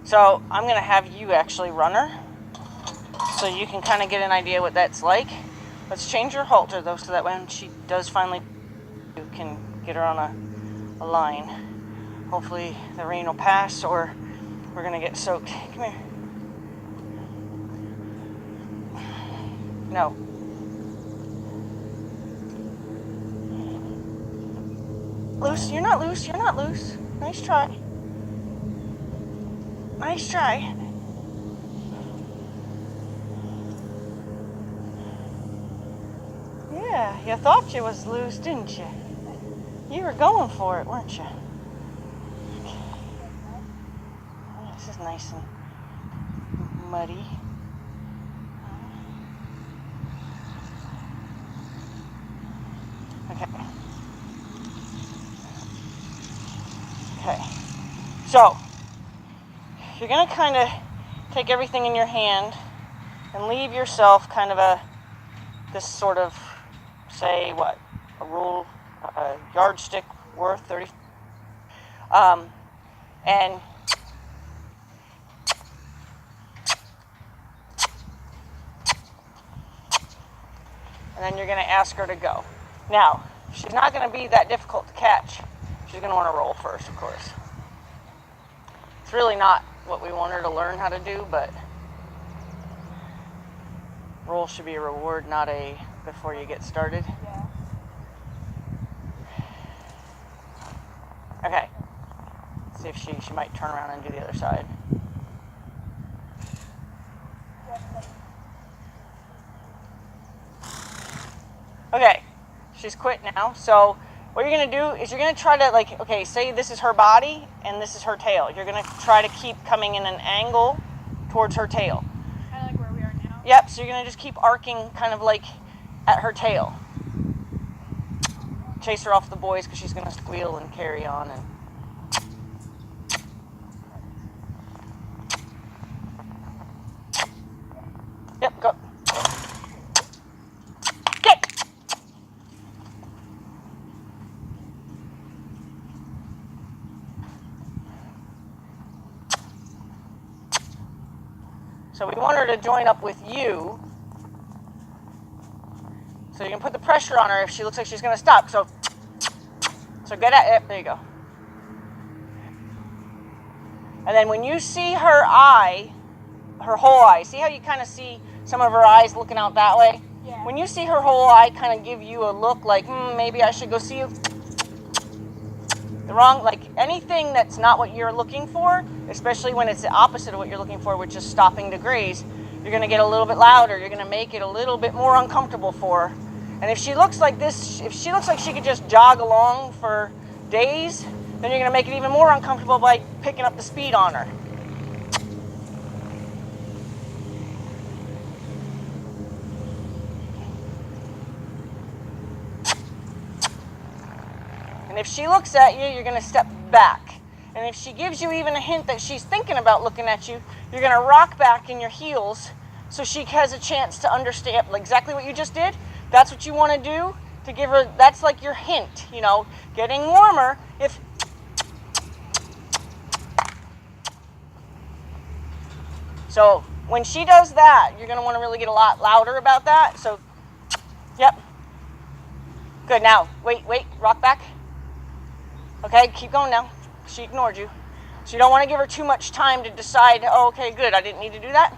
So I'm going to have you actually run her so you can kind of get an idea what that's like. Let's change her halter though, so that when she does finally, you can get her on a line. Hopefully the rain will pass or we're going to get soaked. Come here. No. Loose, you're not loose, you're not loose. Nice try. Nice try. Yeah, you thought you was loose, didn't you? You were going for it, weren't you? Oh, this is nice and muddy. Okay. Okay. So, you're going to kind of take everything in your hand and leave yourself kind of this sort of, say, what, a yardstick worth 30. And then you're going to ask her to go. Now, she's not going to be that difficult to catch. She's going to want to roll first, of course. It's really not what we want her to learn how to do, but roll should be a reward, not a before you get started. Yeah. Okay. Let's see if she might turn around and do the other side. Okay, she's quit now. So what you're going to do is you're going to try to, like, okay, say this is her body and this is her tail. You're going to try to keep coming in an angle towards her tail. Kind of like where we are now? Yep, so you're going to just keep arcing kind of like at her tail. Chase her off the boys because she's going to squeal and carry on. And yep, go. Get. So we want her to join up with you. So you can put the pressure on her if she looks like she's going to stop. So get at it. There you go. And then when you see her eye, her whole eye, see how you kind of see some of her eyes looking out that way? Yeah. When you see her whole eye kind of give you a look like, maybe I should go see you. The wrong, like anything that's not what you're looking for, especially when it's the opposite of what you're looking for, which is stopping to graze, you're going to get a little bit louder. You're going to make it a little bit more uncomfortable for her. And if she looks like this, if she looks like she could just jog along for days, then you're going to make it even more uncomfortable by picking up the speed on her. And if she looks at you, you're going to step back. And if she gives you even a hint that she's thinking about looking at you, you're going to rock back in your heels so she has a chance to understand exactly what you just did. That's what you want to do to give her, that's like your hint, you know, getting warmer. So when she does that, you're going to want to really get a lot louder about that. So, yep. Good, now, wait, rock back. Okay, keep going now. She ignored you. So you don't want to give her too much time to decide, oh, okay, good, I didn't need to do that.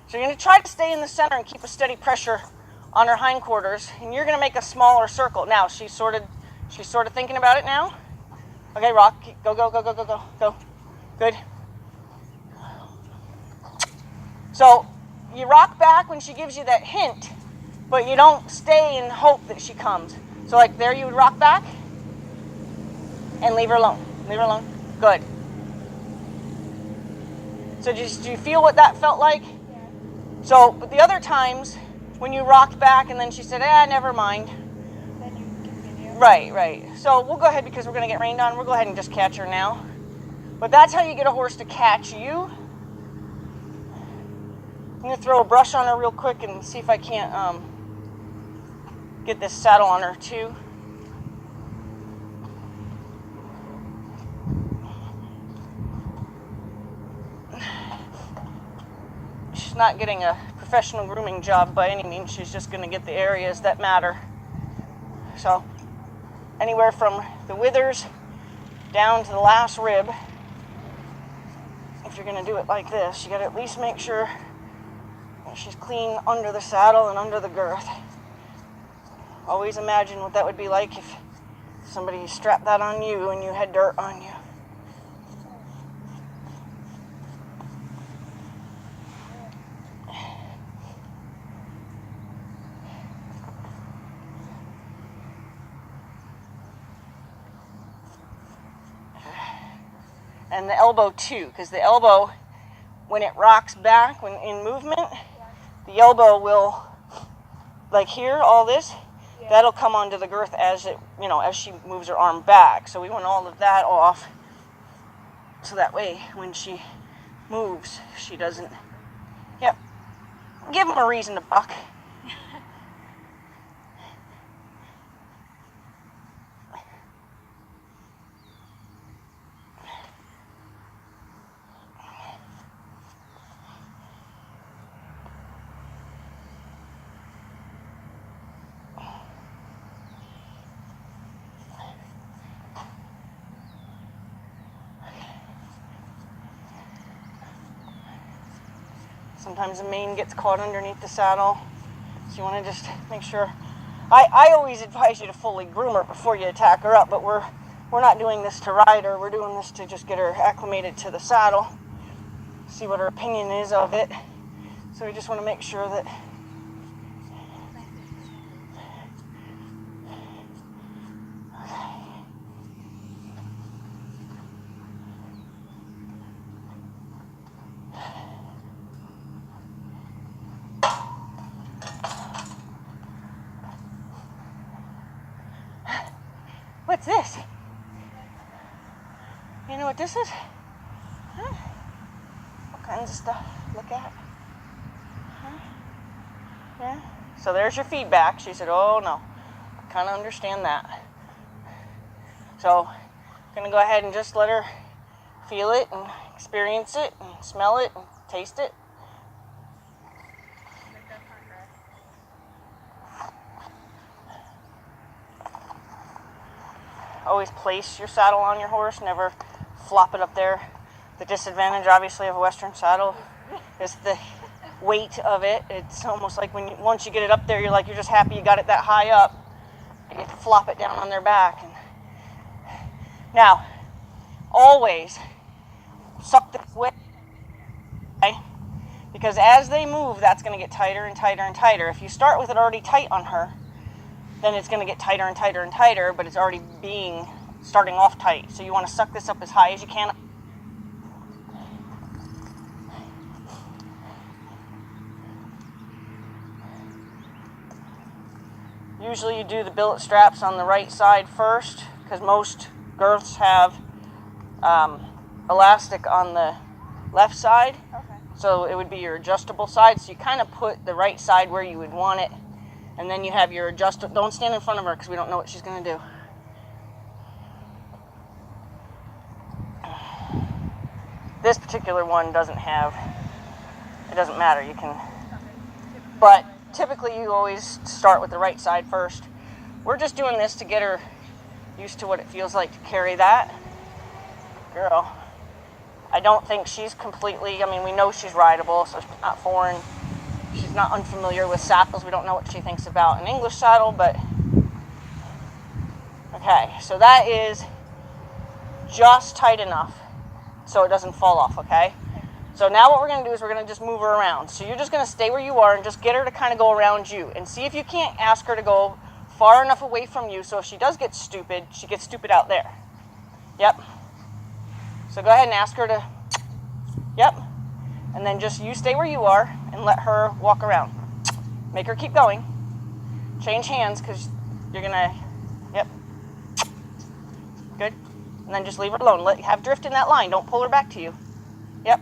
So you're going to try to stay in the center and keep a steady pressure on her hindquarters, and you're going to make a smaller circle. Now, she's sort of thinking about it now. Okay, rock, go. Good. So you rock back when she gives you that hint, but you don't stay and hope that she comes. So like there you would rock back and leave her alone. Leave her alone. Good. So do you feel what that felt like? Yeah. So, but the other times when you rocked back and then she said, never mind. Then you continue. Right. So we'll go ahead because we're going to get rained on. We'll go ahead and just catch her now. But that's how you get a horse to catch you. I'm going to throw a brush on her real quick and see if I can't get this saddle on her too. not getting a professional grooming job by any means. She's just going to get the areas that matter. So anywhere from the withers down to the last rib. If you're going to do it like this, you got to at least make sure that she's clean under the saddle and under the girth. Always imagine what that would be like if somebody strapped that on you and you had dirt on you. And the elbow too, because the elbow, when it rocks back, when in movement, the elbow will, like here, all this, that'll come onto the girth as it, as she moves her arm back. So we want all of that off, so that way when she moves, she doesn't. Yep. Give them a reason to buck. Sometimes the mane gets caught underneath the saddle, so you want to just make sure. I always advise you to fully groom her before you attack her up, but we're not doing this to ride her. We're doing this to just get her acclimated to the saddle, see what her opinion is of it. So we just want to make sure that What's this? You know what this is? Huh? What kinds of stuff? Look at. Huh? Yeah? So there's your feedback. She said, oh no, I kind of understand that. So I'm going to go ahead and just let her feel it and experience it and smell it and taste it. Always place your saddle on your horse, never flop it up there. The disadvantage, obviously, of a Western saddle is the weight of it. It's almost like once you get it up there, you're just happy you got it that high up. You get to flop it down on their back. Now, always suck the whip, okay? Because as they move, that's going to get tighter and tighter and tighter. If you start with it already tight on her, then it's going to get tighter and tighter and tighter, but it's already starting off tight. So you want to suck this up as high as you can. Usually you do the billet straps on the right side first, because most girths have elastic on the left side. Okay. So it would be your adjustable side. So you kind of put the right side where you would want it. And then you have your adjustable. Don't stand in front of her because we don't know what she's going to do. This particular one doesn't have, it doesn't matter. You can, but typically you always start with the right side first. We're just doing this to get her used to what it feels like to carry that. Girl, I don't think she's completely, we know she's rideable, so she's not foreign. She's not unfamiliar with saddles. We don't know what she thinks about an English saddle, but okay, so that is just tight enough so it doesn't fall off, okay? So now what we're going to do is we're going to just move her around. So you're just going to stay where you are and just get her to kind of go around you and see if you can't ask her to go far enough away from you so if she does get stupid, she gets stupid out there. Yep. So go ahead and ask her to, yep. And then just you stay where you are and let her walk around. Make her keep going. Change hands because you're going to, yep. Good. And then just leave her alone. Have drift in that line. Don't pull her back to you. Yep.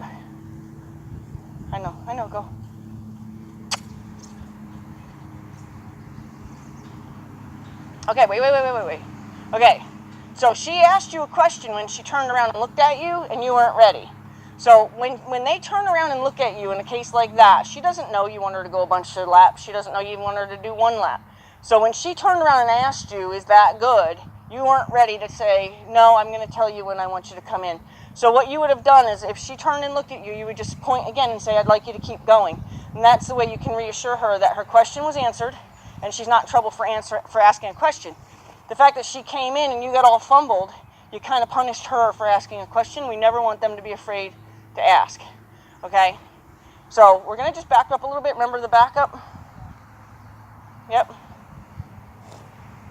I know, go. Okay, wait. Okay, so she asked you a question when she turned around and looked at you and you weren't ready. So when they turn around and look at you in a case like that, she doesn't know you want her to go a bunch of laps. She doesn't know you want her to do one lap. So when she turned around and asked you, is that good? You weren't ready to say, no, I'm going to tell you when I want you to come in. So what you would have done is if she turned and looked at you, you would just point again and say, I'd like you to keep going. And that's the way you can reassure her that her question was answered and she's not in trouble for asking a question. The fact that she came in and you got all fumbled, you kind of punished her for asking a question. We never want them to be afraid to ask. Okay? So we're going to just back up a little bit. Remember the backup? Yep.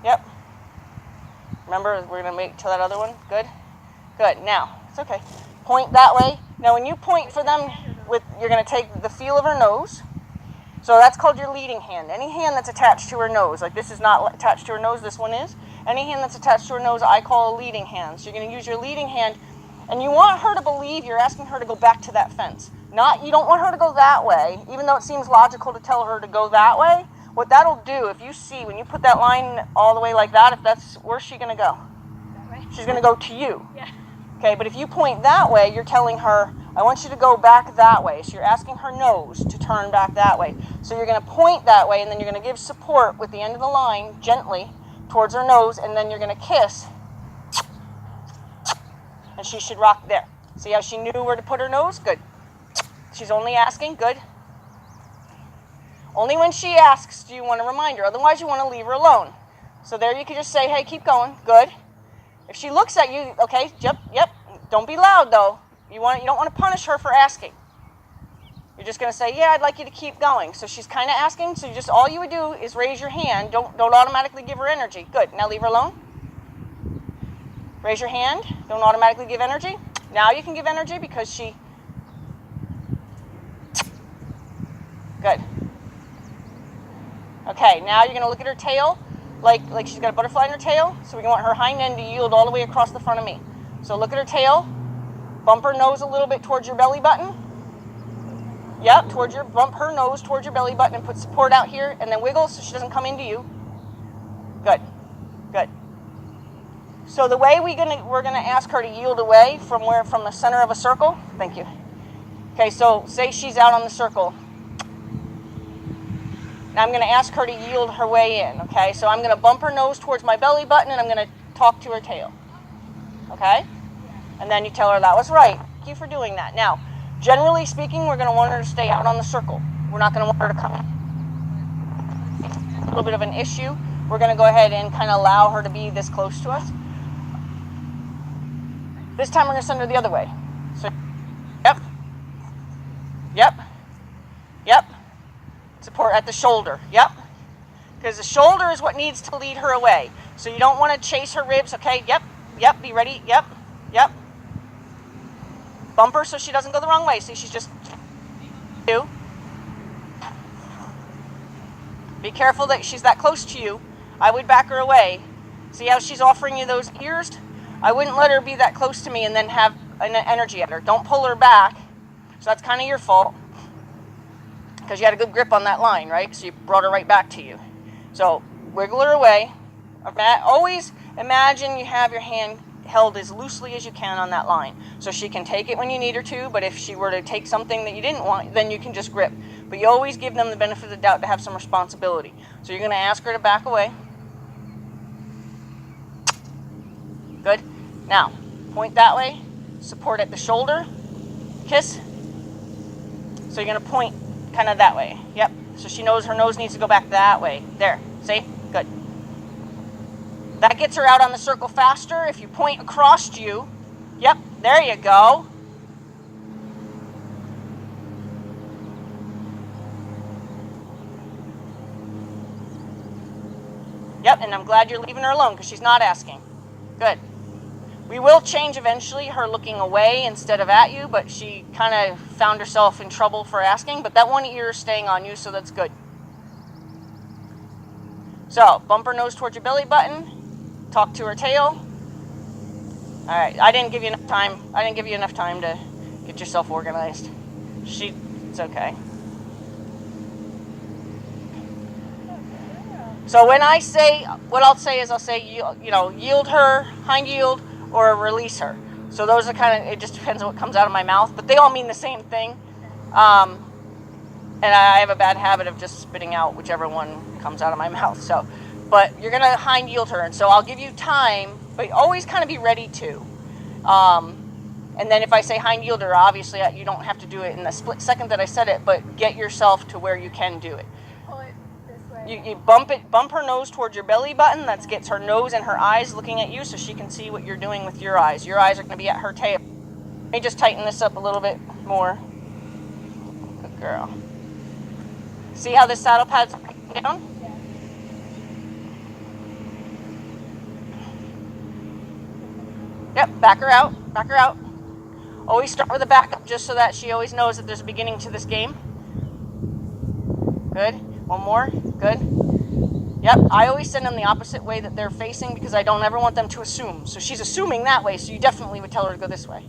Yep. Remember, we're going to make to that other one. Good? Good. Now, it's okay. Point that way. Now, when you point for them, you're going to take the feel of her nose. So that's called your leading hand. Any hand that's attached to her nose, like this is not attached to her nose, this one is. Any hand that's attached to her nose, I call a leading hand. So you're going to use your leading hand, and you want her to believe you're asking her to go back to that fence. You don't want her to go that way, even though it seems logical to tell her to go that way. What that'll do, if you see, when you put that line all the way like that, where's she going to go? That way. She's going to go to you. Yeah. Okay, but if you point that way, you're telling her, I want you to go back that way. So you're asking her nose to turn back that way. So you're going to point that way, and then you're going to give support with the end of the line, gently, towards her nose, and then you're going to kiss. And she should rock there. See how she knew where to put her nose? Good. She's only asking. Good. Only when she asks do you want to remind her. Otherwise, you want to leave her alone. So there you can just say, hey, keep going. Good. If she looks at you, okay, yep. Don't be loud, though. You don't want to punish her for asking. You're just going to say, yeah, I'd like you to keep going. So she's kind of asking, so all you would do is raise your hand. Don't automatically give her energy. Good. Now leave her alone. Raise your hand. Don't automatically give energy. Now you can give energy because she... Good. Okay, now you're going to look at her tail like she's got a butterfly in her tail. So we want her hind end to yield all the way across the front of me. So look at her tail. Bump her nose a little bit towards your belly button. Yep, bump her nose towards your belly button and put support out here, and then wiggle so she doesn't come into you. Good. Good. So the way we're gonna ask her to yield away from the center of a circle. Thank you. Okay, so say she's out on the circle. Now I'm gonna ask her to yield her way in. Okay, so I'm gonna bump her nose towards my belly button, and I'm gonna talk to her tail. Okay, and then you tell her that was right. Thank you for doing that. Now, generally speaking, we're gonna want her to stay out on the circle. We're not gonna want her to come in. A little bit of an issue. We're gonna go ahead and kind of allow her to be this close to us. This time we're going to send her the other way. So, yep. Support at the shoulder, yep. Because the shoulder is what needs to lead her away. So you don't want to chase her ribs, okay? Yep, be ready, yep. Bump her so she doesn't go the wrong way. See, she's just... Be careful that she's that close to you. I would back her away. See how she's offering you those ears? I wouldn't let her be that close to me and then have an energy at her. Don't pull her back. So that's kind of your fault. Because you had a good grip on that line, right? So you brought her right back to you. So wiggle her away. Always imagine you have your hand held as loosely as you can on that line. So she can take it when you need her to, but if she were to take something that you didn't want, then you can just grip. But you always give them the benefit of the doubt to have some responsibility. So you're going to ask her to back away. Good. Now, point that way, support at the shoulder, kiss. So you're going to point kind of that way. Yep. So she knows her nose needs to go back that way. There. See? Good. That gets her out on the circle faster. If you point across you, yep, there you go. Yep, and I'm glad you're leaving her alone because she's not asking. Good. We will change eventually her looking away instead of at you, but she kind of found herself in trouble for asking, but that one ear is staying on you, so that's good. So, bump her nose towards your belly button, talk to her tail. All right, I didn't give you enough time to get yourself organized. It's okay. So when I say, what I'll say is yield her, hind yield, or release her. So those are it just depends on what comes out of my mouth, but they all mean the same thing. And I have a bad habit of just spitting out whichever one comes out of my mouth. So, but you're gonna hind yield her, and so I'll give you time, but always kind of be ready to. And then if I say hind yield her, obviously you don't have to do it in the split second that I said it, but get yourself to where you can do it. Pull it this way. You bump her nose towards your belly button. That gets her nose and her eyes looking at you, so she can see what you're doing with your eyes. Your eyes are gonna be at her tail. Let me just tighten this up a little bit more. Good girl. See how this saddle pad's down? Yeah. Yep, back her out, back her out. Always start with a backup just so that she always knows that there's a beginning to this game. Good, one more, good. Yep, I always send them the opposite way that they're facing because I don't ever want them to assume. So she's assuming that way, so you definitely would tell her to go this way.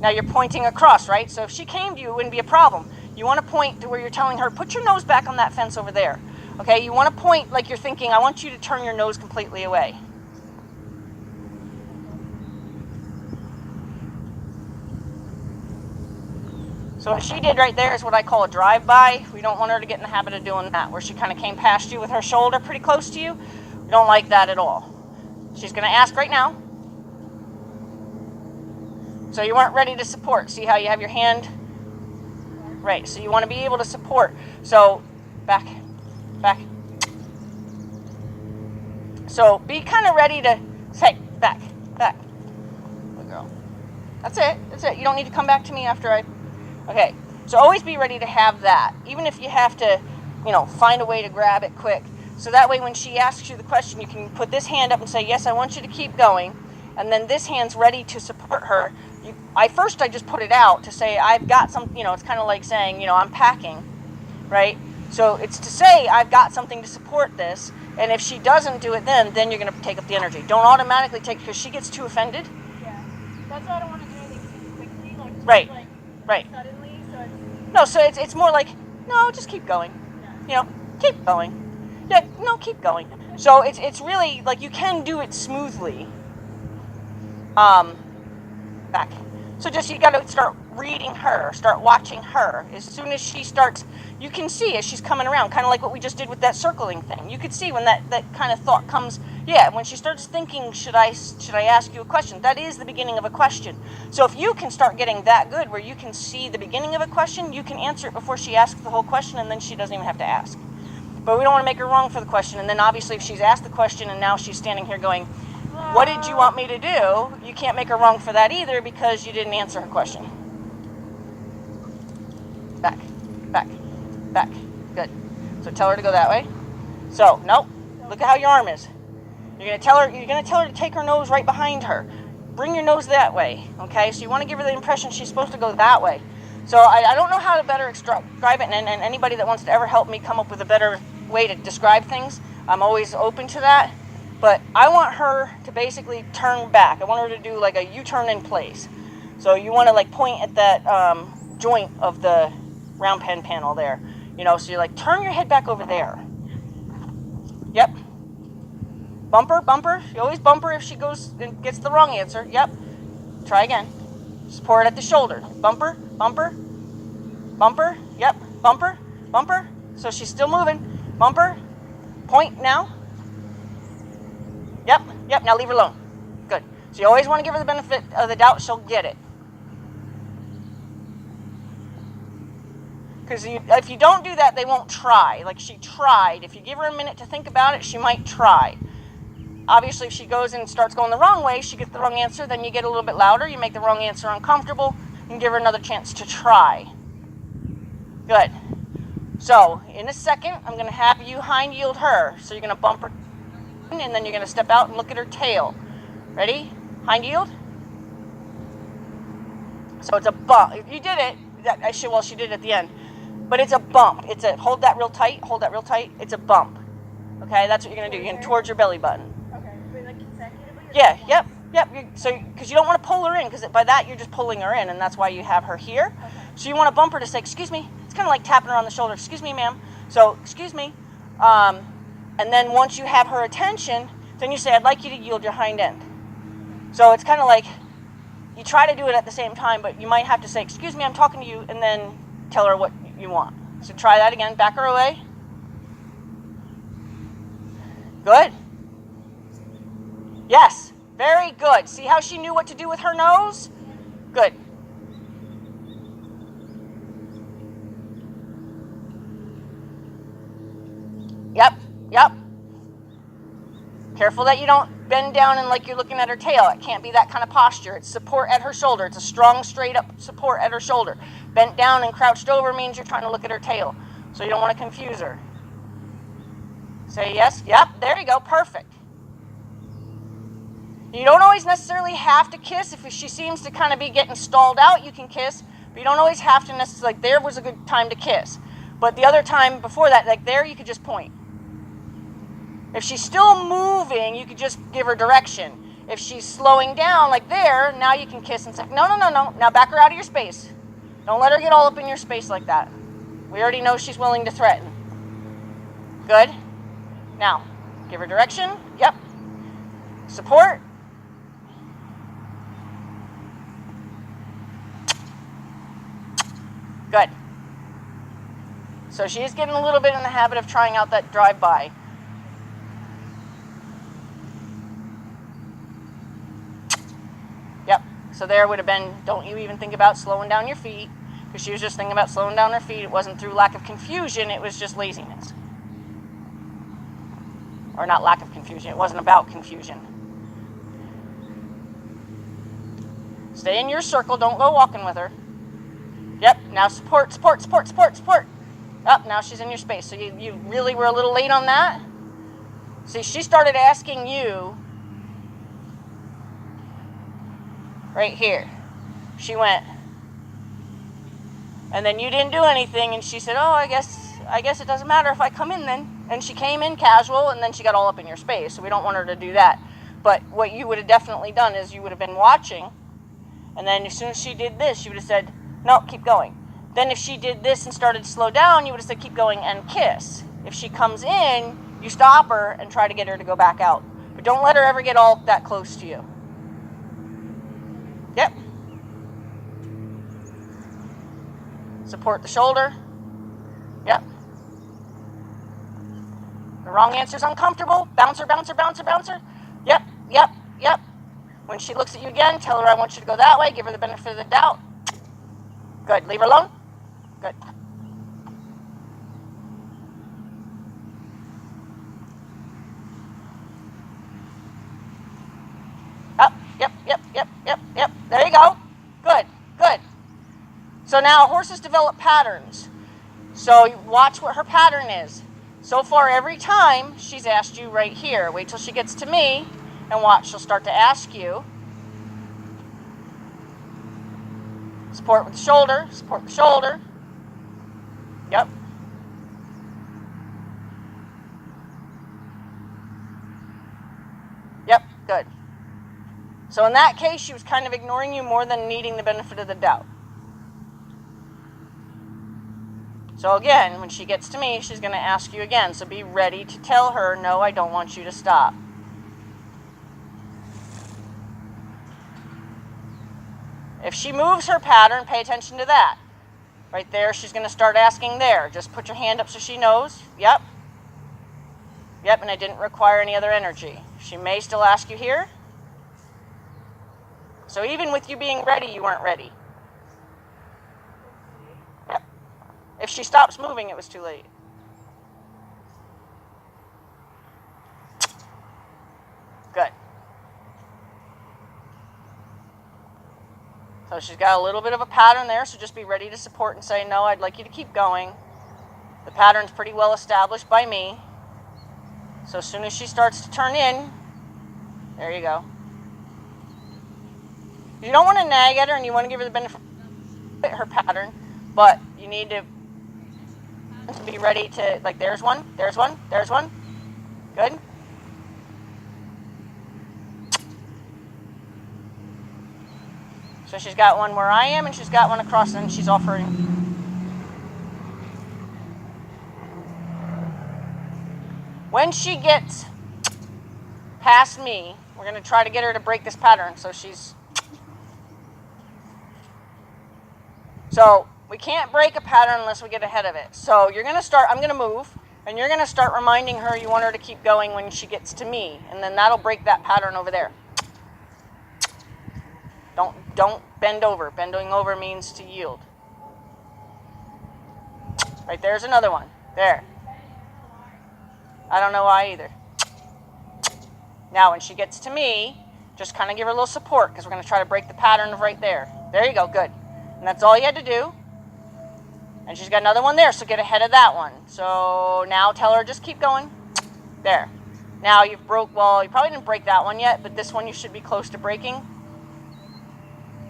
Now you're pointing across, right? So if she came to you, it wouldn't be a problem. You want to point to where you're telling her, put your nose back on that fence over there. Okay, you want to point like you're thinking, I want you to turn your nose completely away. So what she did right there is what I call a drive-by. We don't want her to get in the habit of doing that, where she kind of came past you with her shoulder pretty close to you. We don't like that at all. She's going to ask right now. So you weren't ready to support. See how you have your hand? Right, so you want to be able to support. So back, back. So be kind of ready to say, back, back. Good girl. That's it, that's it. You don't need to come back to me after I... Okay, so always be ready to have that, even if you have to, find a way to grab it quick. So that way when she asks you the question, you can put this hand up and say, yes, I want you to keep going. And then this hand's ready to support her. I just put it out to say, I've got some, it's kind of like saying, I'm packing, right? So it's to say, I've got something to support this. And if she doesn't do it then you're going to take up the energy. Don't automatically take, because she gets too offended. Yeah. That's why I don't want to do anything too quickly. Right. Right. Suddenly, so it's... No, so it's more like, no, just keep going. Yeah. Keep going. Yeah, no, keep going. So it's really like you can do it smoothly. Back. So just you got to start reading her, start watching her. As soon as she starts, you can see as she's coming around, kind of like what we just did with that circling thing. You could see when that kind of thought comes. Yeah, when she starts thinking, should I ask you a question? That is the beginning of a question. So if you can start getting that good where you can see the beginning of a question, you can answer it before she asks the whole question, and then she doesn't even have to ask. But we don't want to make her wrong for the question. And then obviously if she's asked the question and now she's standing here going, what did you want me to do? You can't make her wrong for that either because you didn't answer her question. Back, back, back. Good. So tell her to go that way. So, nope. Look at how your arm is. You're gonna tell her to take her nose right behind her. Bring your nose that way. Okay? So you want to give her the impression she's supposed to go that way. So I don't know how to better describe it, and anybody that wants to ever help me come up with a better way to describe things, I'm always open to that. But I want her to basically turn back. I want her to do like a U-turn in place. So you want to like point at that joint of the round pen panel there. So you're like, turn your head back over there. Yep. Bumper, bumper. You always bumper if she goes and gets the wrong answer. Yep. Try again. Support at the shoulder. Bumper, bumper, bumper. Yep. Bumper, bumper. So she's still moving. Bumper. Point now. Yep, now leave her alone. Good. So you always want to give her the benefit of the doubt she'll get it. Because if you don't do that, they won't try. Like she tried. If you give her a minute to think about it, she might try. Obviously, if she goes and starts going the wrong way, she gets the wrong answer, then you get a little bit louder, you make the wrong answer uncomfortable, and give her another chance to try. Good. So, in a second, I'm going to have you hind yield her. So you're going to bump her, and then you're going to step out and look at her tail. Ready? Hind yield. So it's a bump. If you did it, she did it at the end. But it's a bump. Hold that real tight, It's a bump. Okay, that's what you're going to do. You're going towards your belly button. Okay, but like consecutively? Yeah, yep. Because you don't want to pull her in, because by that you're just pulling her in, and that's why you have her here. Okay. So you want to bump her to say, excuse me. It's kind of like tapping her on the shoulder. Excuse me, ma'am. So, excuse me. And then once you have her attention, then you say, I'd like you to yield your hind end. So it's kind of like, you try to do it at the same time, but you might have to say, excuse me, I'm talking to you, and then tell her what you want. So try that again. Back her away. Good. Yes. Very good. See how she knew what to do with her nose? Good. Yep. Yep. Careful that you don't bend down and like you're looking at her tail. It can't be that kind of posture. It's support at her shoulder. It's a strong, straight up support at her shoulder. Bent down and crouched over means you're trying to look at her tail. So you don't want to confuse her. Say yes. Yep. There you go. Perfect. You don't always necessarily have to kiss. If she seems to kind of be getting stalled out, you can kiss. But you don't always have to necessarily, like there was a good time to kiss. But the other time before that, like there, you could just point. If she's still moving, you could just give her direction. If she's slowing down, like there, now you can kiss and say, no, no, no, no. Now back her out of your space. Don't let her get all up in your space like that. We already know she's willing to threaten. Good. Now, give her direction. Yep. Support. Good. So she is getting a little bit in the habit of trying out that drive-by. Yep. So there would have been, don't you even think about slowing down your feet, because she was just thinking about slowing down her feet. It wasn't through lack of confusion, it was just laziness. Or not lack of confusion, it wasn't about confusion. Stay in your circle, don't go walking with her. Yep, now support, support, support, support, support. Up, now she's in your space. So you really were a little late on that. See, she started asking you right here. She went, and then you didn't do anything, and she said, oh, I guess it doesn't matter if I come in then. And she came in casual, and then she got all up in your space, so we don't want her to do that. But what you would have definitely done is you would have been watching, and then as soon as she did this, you would have said, no, keep going. Then if she did this and started to slow down, you would have said, keep going and kiss. If she comes in, you stop her and try to get her to go back out. But don't let her ever get all that close to you. Yep. Support the shoulder. Yep. The wrong answer is uncomfortable. Bouncer, bouncer, bouncer, bouncer. Yep, yep, yep. When she looks at you again, tell her I want you to go that way. Give her the benefit of the doubt. Good. Leave her alone. Good. Up. Yep, yep, yep, yep, yep. There you go. Good, good. So now horses develop patterns. So you watch what her pattern is. So far, every time she's asked you right here. Wait till she gets to me and watch. She'll start to ask you. Support with the shoulder. Support the shoulder. Yep. Yep, good. So in that case, she was kind of ignoring you more than needing the benefit of the doubt. So again, when she gets to me, she's going to ask you again. So be ready to tell her, no, I don't want you to stop. If she moves her pattern, pay attention to that. Right there, she's going to start asking there. Just put your hand up so she knows. Yep. Yep, and it didn't require any other energy. She may still ask you here. So even with you being ready, you weren't ready. Yep. If she stops moving, it was too late. Good. So she's got a little bit of a pattern there, so just be ready to support and say, no, I'd like you to keep going. The pattern's pretty well established by me. So as soon as she starts to turn in, there you go. You don't want to nag at her and you want to give her the benefit of her pattern, but you need to be ready to, like, there's one, there's one, there's one. Good. So she's got one where I am, and she's got one across, and she's offering. When she gets past me, we're going to try to get her to break this pattern. So she's So we can't break a pattern unless we get ahead of it. So you're going to start, I'm going to move, and you're going to start reminding her you want her to keep going when she gets to me. And then that'll break that pattern over there. Don't bend over. Bending over means to yield. Right, there's another one. There. I don't know why either. Now when she gets to me, just kind of give her a little support because we're going to try to break the pattern of right there. There you go, good. And that's all you had to do. And she's got another one there, so get ahead of that one. So now tell her just keep going. There. Now you've broke, well, you probably didn't break that one yet, but this one you should be close to breaking.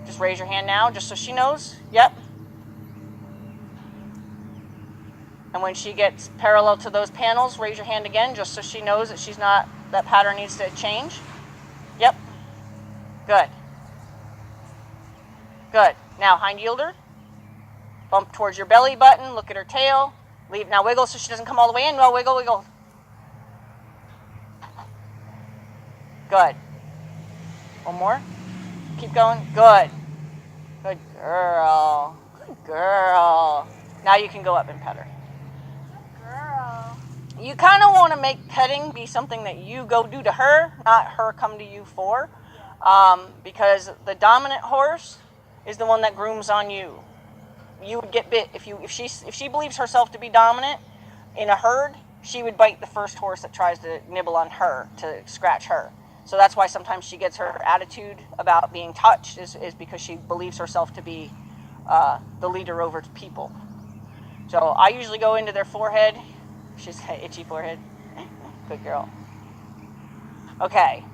Just raise your hand now, just so she knows. Yep. And when she gets parallel to those panels, raise your hand again, just so she knows that she's not, that pattern needs to change. Yep. Good. Good. Now hind yielder. Bump towards your belly button. Look at her tail. Leave. Now wiggle so she doesn't come all the way in. No, wiggle, wiggle. Good. One more. Keep going. Good. Good girl. Good girl. Now you can go up and pet her. Girl. You kind of want to make petting be something that you go do to her, not her come to you for. Because the dominant horse is the one that grooms on you. You would get bit if she believes herself to be dominant in a herd. She would bite the first horse that tries to nibble on her, to scratch her. So that's why sometimes she gets her attitude about being touched is because she believes herself to be the leader over people. So I usually go into their forehead. She's got itchy forehead. Good girl. Okay.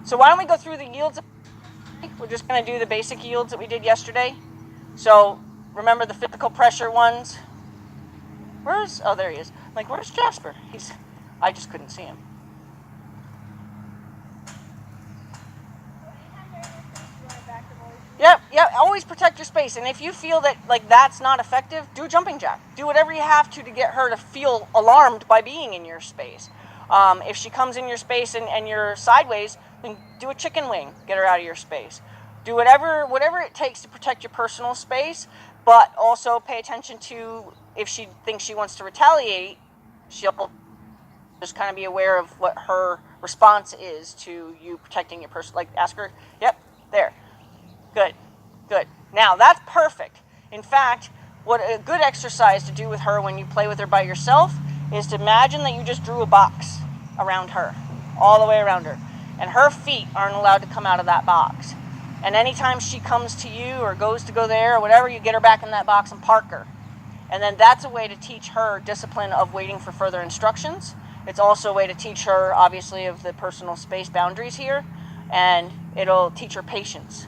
So why don't we go through the yields? We're just going to do the basic yields that we did yesterday. So remember the physical pressure ones. Oh, there he is. I'm like, where's Jasper? I just couldn't see him. Yep, always protect your space. And if you feel that that's not effective, do a jumping jack. Do whatever you have to get her to feel alarmed by being in your space. If she comes in your space and you're sideways, then do a chicken wing. Get her out of your space. Do whatever it takes to protect your personal space, but also pay attention to if she thinks she wants to retaliate, she'll just kind of be aware of what her response is to you protecting your person. Like ask her, yep, there. Good, good. Now that's perfect. In fact, what a good exercise to do with her when you play with her by yourself is to imagine that you just drew a box around her, all the way around her. And her feet aren't allowed to come out of that box. And anytime she comes to you or goes to go there or whatever, you get her back in that box and park her. And then that's a way to teach her discipline of waiting for further instructions. It's also a way to teach her, obviously, of the personal space boundaries here. And it'll teach her patience.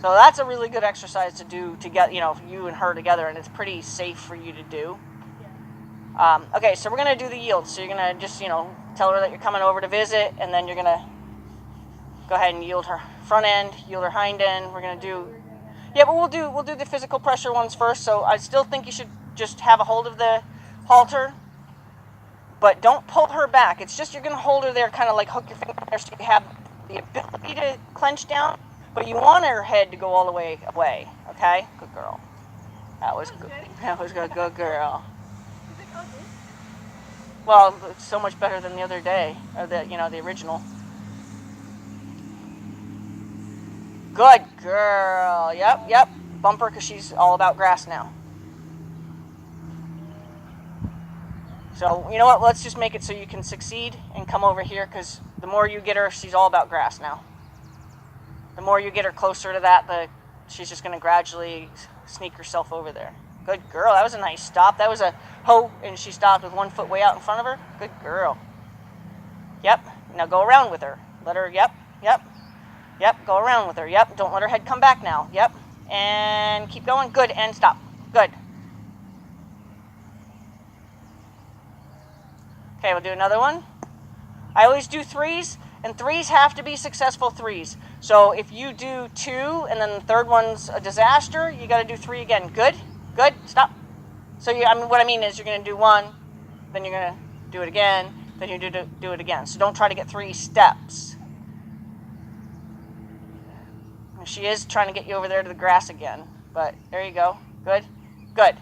So that's a really good exercise to do to get, you and her together, and it's pretty safe for you to do. Okay, so we're going to do the yield. So you're going to just, tell her that you're coming over to visit, and then you're going to go ahead and yield her front end, yield her hind end. We're going to do, but we'll do the physical pressure ones first. So I still think you should just have a hold of the halter, but don't pull her back. It's just you're going to hold her there, kind of like hook your finger there so you have the ability to clench down. But you want her head to go all the way away, okay? Good girl. That was good. That was good. Good girl. Well, it's so much better than the other day, or the original. Good girl. Yep. Bump her because she's all about grass now. So you know what? Let's just make it so you can succeed and come over here because the more you get her, she's all about grass now. The more you get her closer to that, she's just going to gradually sneak herself over there. Good girl. That was a nice stop. That was a ho, and she stopped with 1 foot way out in front of her. Good girl. Yep. Now go around with her. Let her, yep. Go around with her. Yep. Don't let her head come back now. Yep. And keep going. Good. And stop. Good. Okay, we'll do another one. I always do threes. And threes have to be successful threes. So if you do 2 and then the third one's a disaster, you got to do 3 again. Good, stop. So what I mean is you're going to do 1, then you're going to do it again, then you do it again. So don't try to get 3 steps. She is trying to get you over there to the grass again. But there you go. Good. Good.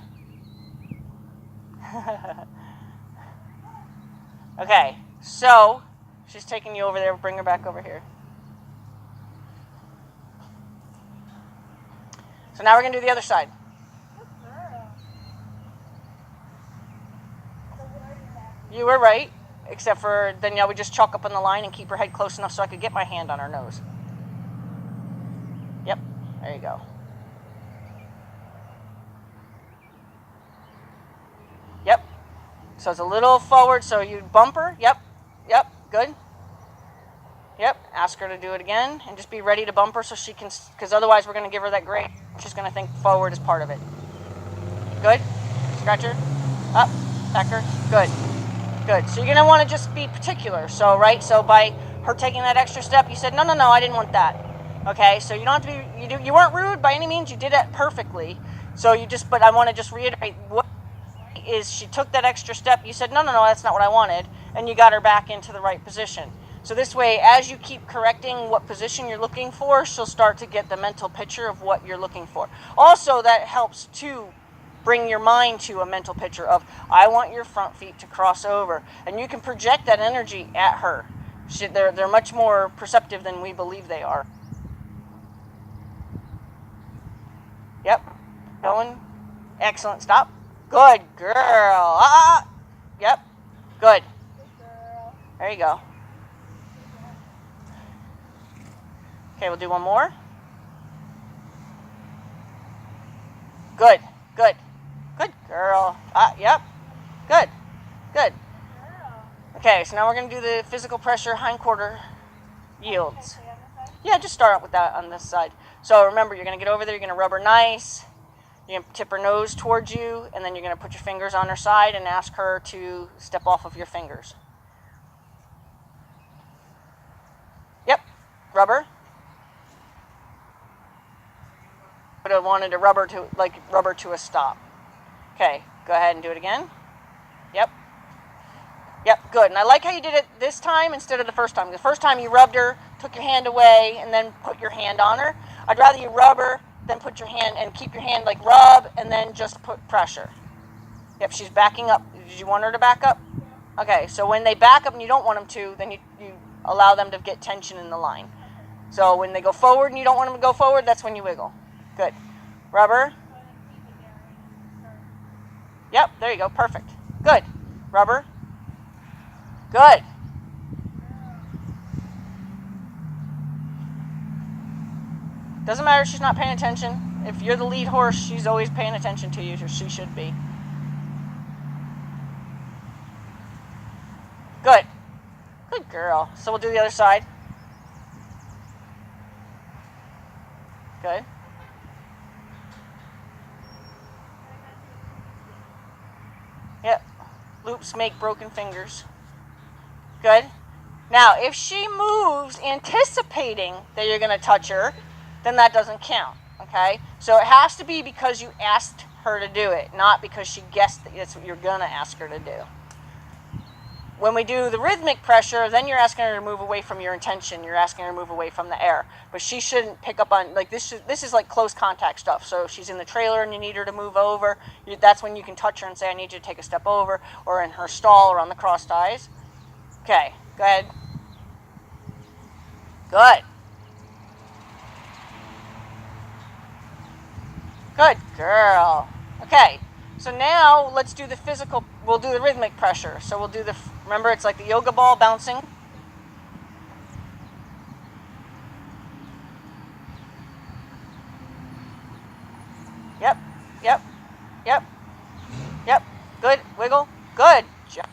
Okay, so she's taking you over there. Bring her back over here. So now we're going to do the other side. Good girl. So what are you at? You were right, except for Danielle would just chalk up on the line and keep her head close enough so I could get my hand on her nose. Yep, there you go. Yep. So it's a little forward, so you bump her. Yep, yep, good. Yep, ask her to do it again and just be ready to bump her so she can, because otherwise we're going to give her that gray. She's going to think forward is part of it. Good. Scratch her. Up. Back her. Good. Good. So you're going to want to just be particular. So, right, so by her taking that extra step, you said, no, I didn't want that. Okay, so you don't have to be, you weren't rude by any means. You did it perfectly. So you just, but I want to just reiterate what is she took that extra step. You said, no, that's not what I wanted. And you got her back into the right position. So this way, as you keep correcting what position you're looking for, she'll start to get the mental picture of what you're looking for. Also, that helps to bring your mind to a mental picture of, I want your front feet to cross over. And you can project that energy at her. They're much more perceptive than we believe they are. Yep. Going. Excellent. Stop. Good girl. Yep. Good. Good girl. There you go. Okay, we'll do one more. Good. Good. Good girl. Yep. Good. Good. Girl. Okay, so now we're going to do the physical pressure hindquarter yields. Okay, so you have this side? Yeah, just start out with that on this side. So remember, you're going to get over there, you're going to rub her nice. You're going to tip her nose towards you, and then you're going to put your fingers on her side and ask her to step off of your fingers. Yep. Rubber. But I wanted to rubber to a stop. Okay, go ahead and do it again. Yep. Yep, good. And I like how you did it this time instead of the first time. The first time you rubbed her, took your hand away, and then put your hand on her. I'd rather you rub her, then put your hand, and keep your hand like rub, and then just put pressure. Yep, she's backing up. Did you want her to back up? Okay, so when they back up and you don't want them to, then you allow them to get tension in the line. So when they go forward and you don't want them to go forward, that's when you wiggle. Good. Rubber. Yep, there you go. Perfect. Good. Rubber. Good. Doesn't matter if she's not paying attention. If you're the lead horse, she's always paying attention to you, or she should be. Good. Good girl. So we'll do the other side. Good. Yep. Loops make broken fingers. Good. Now, if she moves anticipating that you're going to touch her, then that doesn't count. Okay? So it has to be because you asked her to do it, not because she guessed that that's what you're going to ask her to do. When we do the rhythmic pressure, then you're asking her to move away from your intention. You're asking her to move away from the air. But she shouldn't pick up on, like, this is like close contact stuff. So if she's in the trailer and you need her to move over, that's when you can touch her and say, I need you to take a step over, or in her stall or on the crossed eyes. Okay, go ahead. Good. Good girl. Okay, so now let's do the physical, we'll do the rhythmic pressure. So we'll do the, remember it's like the yoga ball bouncing. Yep, yep, yep, yep. Good, wiggle, good job.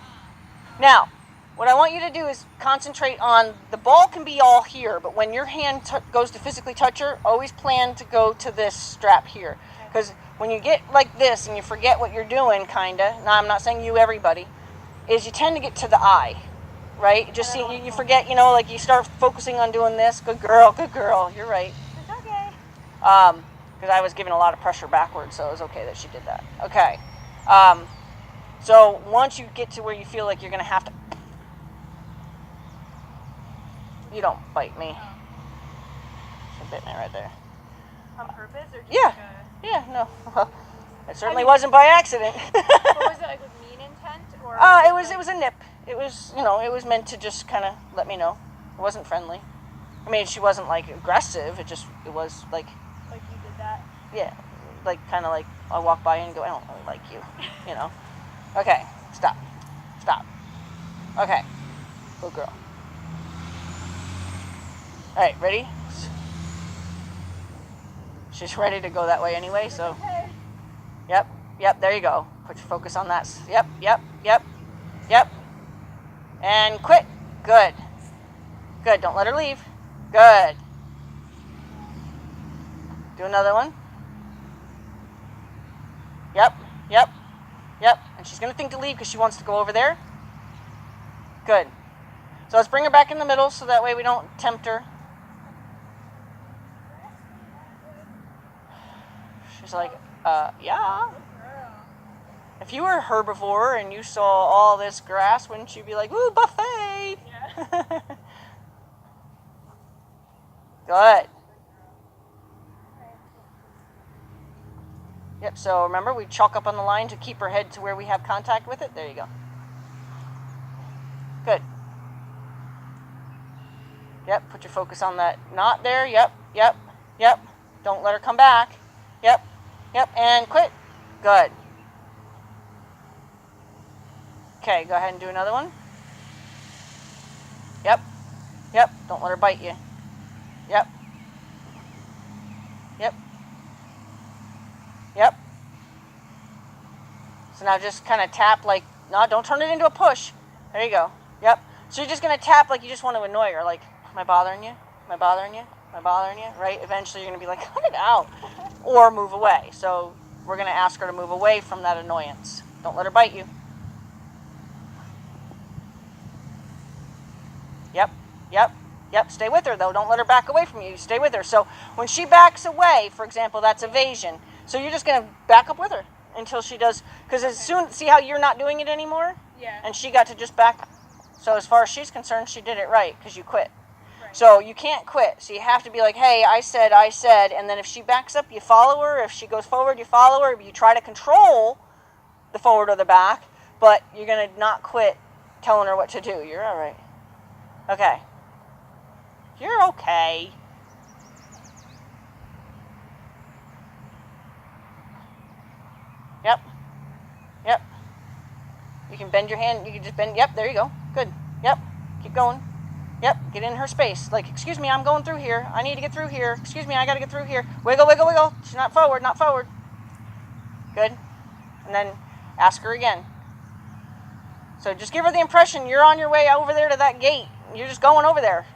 Now, what I want you to do is concentrate on, the ball can be all here, but when your hand goes to physically touch her, always plan to go to this strap here. Because when you get like this and you forget what you're doing, kinda, now I'm not saying you, everybody, is you tend to get to the eye, right? Just see, you forget, you know, like you start focusing on doing this. Good girl, you're right. It's okay. Because I was giving a lot of pressure backwards, so it was okay that she did that. Okay. So once you get to where you feel like you're going to have to, you don't bite me. She bit me right there. On purpose or just Yeah. like a... Yeah, no. Well, it certainly wasn't by accident. What was it, like with mean intent? Or It was a nip. It was, it was meant to just kind of let me know. It wasn't friendly. I mean, she wasn't like aggressive. It was like, Like you did that? yeah, like kind of like I walk by and go, I don't really like you, you know. Okay, stop. Okay, good girl. All right, ready? She's ready to go that way anyway, so. Okay. Yep, there you go. Put your focus on that. Yep. And quit. Good. Don't let her leave. Good. Do another one. Yep. And she's going to think to leave because she wants to go over there. Good. So let's bring her back in the middle so that way we don't tempt her. She's like, yeah. If you were a herbivore and you saw all this grass, wouldn't you be like, ooh, buffet? Yeah. Good. Yep, so remember, we chalk up on the line to keep her head to where we have contact with it. There you go. Good. Yep, put your focus on that knot there. Yep. Don't let her come back. Yep, and quit. Good. Okay, go ahead and do another one. Yep, don't let her bite you. Yep. So now just kind of tap like, no, don't turn it into a push. There you go. Yep. So you're just going to tap like you just want to annoy her. Like, am I bothering you? Right? Eventually you're going to be like, cut it out. Or move away. So we're going to ask her to move away from that annoyance. Don't let her bite you. Yep. Stay with her, though. Don't let her back away from you. Stay with her. So when she backs away, for example, that's evasion. So you're just going to back up with her until she does. Because as soon, see how you're not doing it anymore? Yeah. And she got to just back. So as far as she's concerned, she did it right because you quit. Right. So you can't quit. So you have to be like, hey, I said. And then if she backs up, you follow her. If she goes forward, you follow her. You try to control the forward or the back. But you're going to not quit telling her what to do. You're all right. Okay. You're okay. Yep. You can bend your hand. You can just bend. Yep, there you go. Good. Yep. Keep going. Yep. Get in her space. Like, excuse me, I'm going through here. I need to get through here. Excuse me, I got to get through here. Wiggle. She's not forward. Good. And then ask her again. So just give her the impression you're on your way over there to that gate. You're just going over there.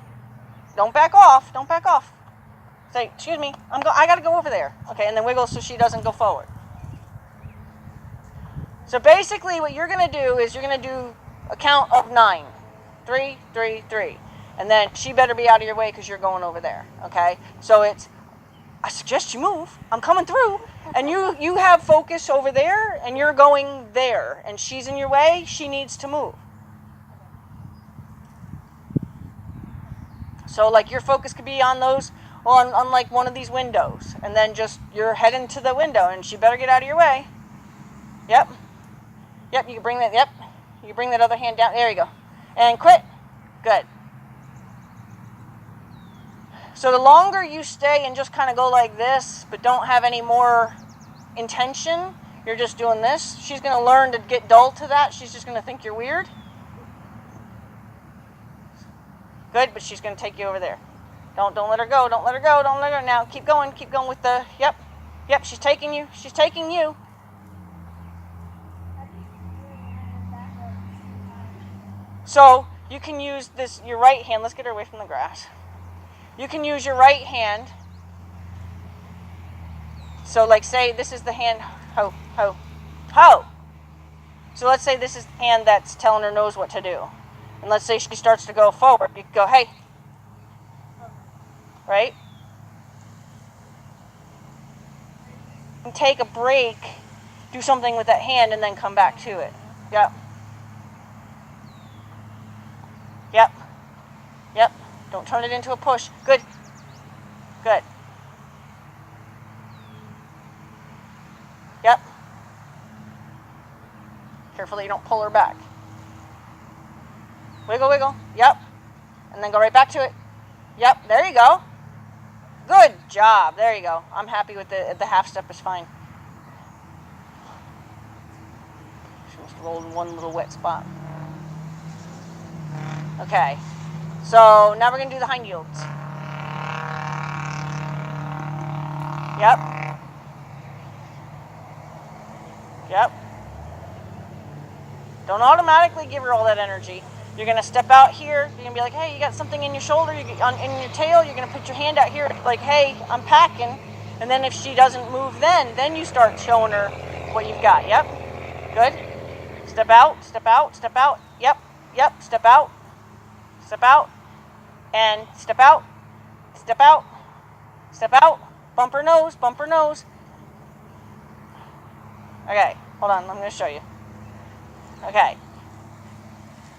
Don't back off. Say, excuse me, I got to go over there. Okay, and then wiggle so she doesn't go forward. So basically what you're going to do is you're going to do a count of 9. 3, 3, 3. And then she better be out of your way because you're going over there. Okay? So it's, I suggest you move. I'm coming through. And you have focus over there and you're going there. And she's in your way. She needs to move. So like your focus could be on those, on like one of these windows. And then just you're heading to the window and she better get out of your way. Yep, you can bring that, you can bring that other hand down. There you go. And quit. Good. So the longer you stay and just kind of go like this, but don't have any more intention, you're just doing this, she's going to learn to get dull to that. She's just going to think you're weird. Good, but she's going to take you over there. Don't let her go. Now keep going with the, yep, she's taking you. So you can use your right hand. Let's get her away from the grass. You can use your right hand. So like say this is the hand, ho. So let's say this is the hand that's telling her knows what to do. And let's say she starts to go forward. You can go, hey. Right? And take a break, do something with that hand, and then come back to it. Yep. Don't turn it into a push. Good. Careful that you don't pull her back. Wiggle, wiggle. Yep. And then go right back to it. Yep, there you go. Good job. There you go. I'm happy with the half step is fine. She must roll in one little wet spot. Okay. So now we're going to do the hind yields. Yep. Yep. Don't automatically give her all that energy. You're going to step out here. You're going to be like, hey, you got something in your shoulder, in your tail. You're going to put your hand out here like, hey, I'm packing. And then if she doesn't move then you start showing her what you've got. Yep. Good. Step out, step out, step out. Yep. Yep. Step out. Step out. And step out. Step out. Step out. Bump her nose. Bump her nose. Okay. Hold on. I'm going to show you. Okay.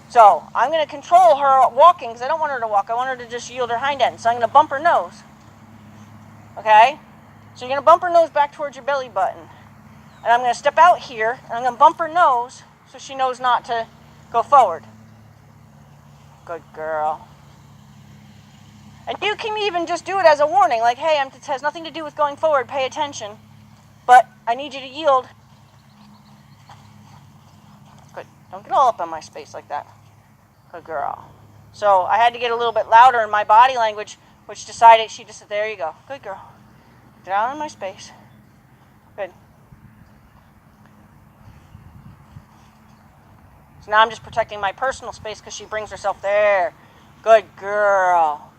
So I'm going to control her walking because I don't want her to walk. I want her to just yield her hind end. So I'm going to bump her nose. Okay? So you're going to bump her nose back towards your belly button. And I'm going to step out here, and I'm going to bump her nose so she knows not to go forward. Good girl. And you can even just do it as a warning, like, hey, it has nothing to do with going forward. Pay attention. But I need you to yield. Good. Don't get all up on my space like that. Good girl. So I had to get a little bit louder in my body language, which decided she just said, there you go. Good girl. Get out of my space. Good. So now I'm just protecting my personal space because she brings herself there. Good girl.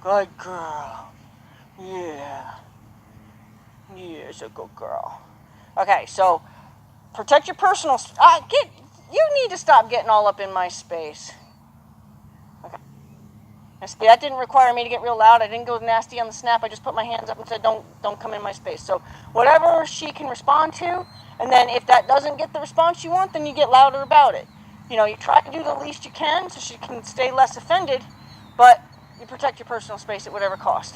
Good girl. Yeah. Yeah, it's a good girl. Okay, so protect your personal space. You need to stop getting all up in my space. Okay. Now, see, that didn't require me to get real loud. I didn't go nasty on the snap. I just put my hands up and said, don't come in my space. So whatever she can respond to, and then if that doesn't get the response you want, then you get louder about it. You know, you try to do the least you can so she can stay less offended, but you protect your personal space at whatever cost.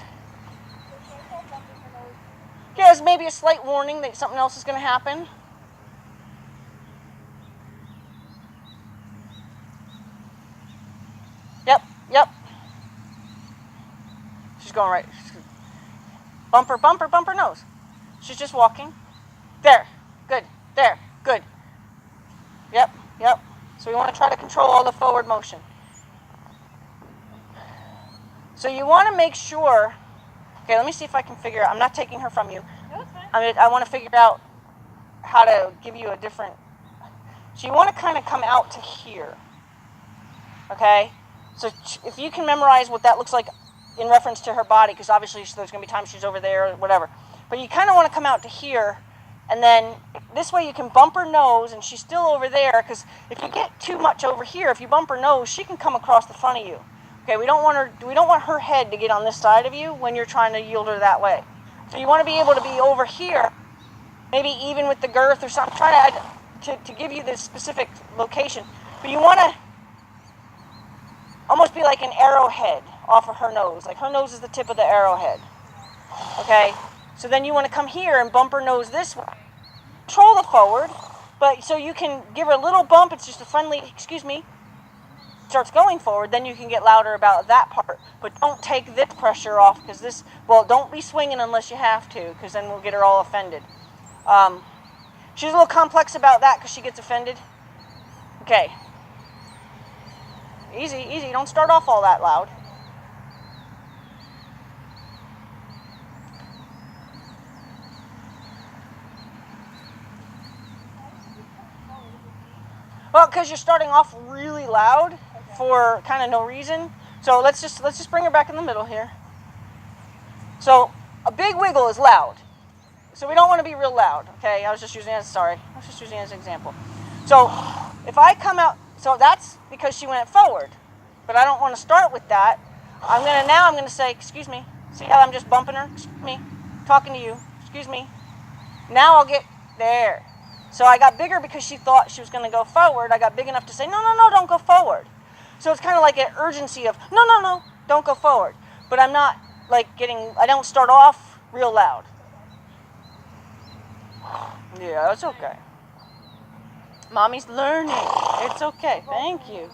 Yeah, it's maybe a slight warning that something else is going to happen. Yep, yep. She's going right. Bumper, bumper, bumper nose. She's just walking. There. Good. There. Good. Yep, yep. So we want to try to control all the forward motion. So you want to make sure. Okay, let me see if I can figure out. I'm not taking her from you. No, it's fine. I want to figure out how to give you a different. So you want to kind of come out to here. Okay? So if you can memorize what that looks like in reference to her body, because obviously there's going to be times she's over there or whatever. But you kind of want to come out to here, and then this way you can bump her nose, and she's still over there, because if you get too much over here, if you bump her nose, she can come across the front of you. Okay, we don't want her head to get on this side of you when you're trying to yield her that way. So you want to be able to be over here, maybe even with the girth or something, try to give you this specific location. But you want to almost be like an arrowhead off of her nose. Like her nose is the tip of the arrowhead. Okay? So then you want to come here and bump her nose this way. Control the forward, but so you can give her a little bump. It's just a friendly, excuse me, starts going forward, then you can get louder about that part. But don't take this pressure off, because this, well, don't be swinging unless you have to, because then we'll get her all offended. She's a little complex about that because she gets offended. Okay. Easy, easy. Don't start off all that loud. Well, because you're starting off really loud for kind of no reason. So let's just bring her back in the middle here. So a big wiggle is loud. So we don't want to be real loud, okay? I was just using it as an example. So if I come out, so that's because she went forward. But I don't want to start with that. I'm going to say, excuse me. See how I'm just bumping her? Excuse me. Talking to you. Excuse me. Now I'll get there. So I got bigger because she thought she was going to go forward. I got big enough to say, no, no, no, don't go forward. So it's kind of like an urgency of, no, no, no, don't go forward. But I'm not like I don't start off real loud. Yeah, that's okay. Mommy's learning. It's okay. Thank you.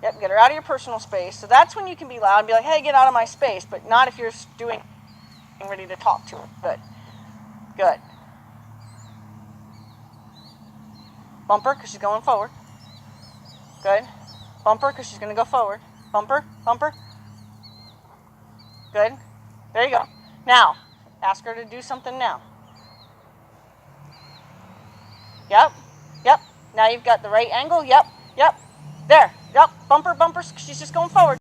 Yep, get her out of your personal space. So that's when you can be loud and be like, hey, get out of my space, but not if you're doing ready to talk to her. Good. Good. Bumper, because she's going forward. Good. Bumper, because she's going to go forward. Bumper, bumper. Good. There you go. Now, ask her to do something now. Yep. Yep. Now you've got the right angle. Yep. Yep. There. Yep. Bumper, bumper. She's just going forward.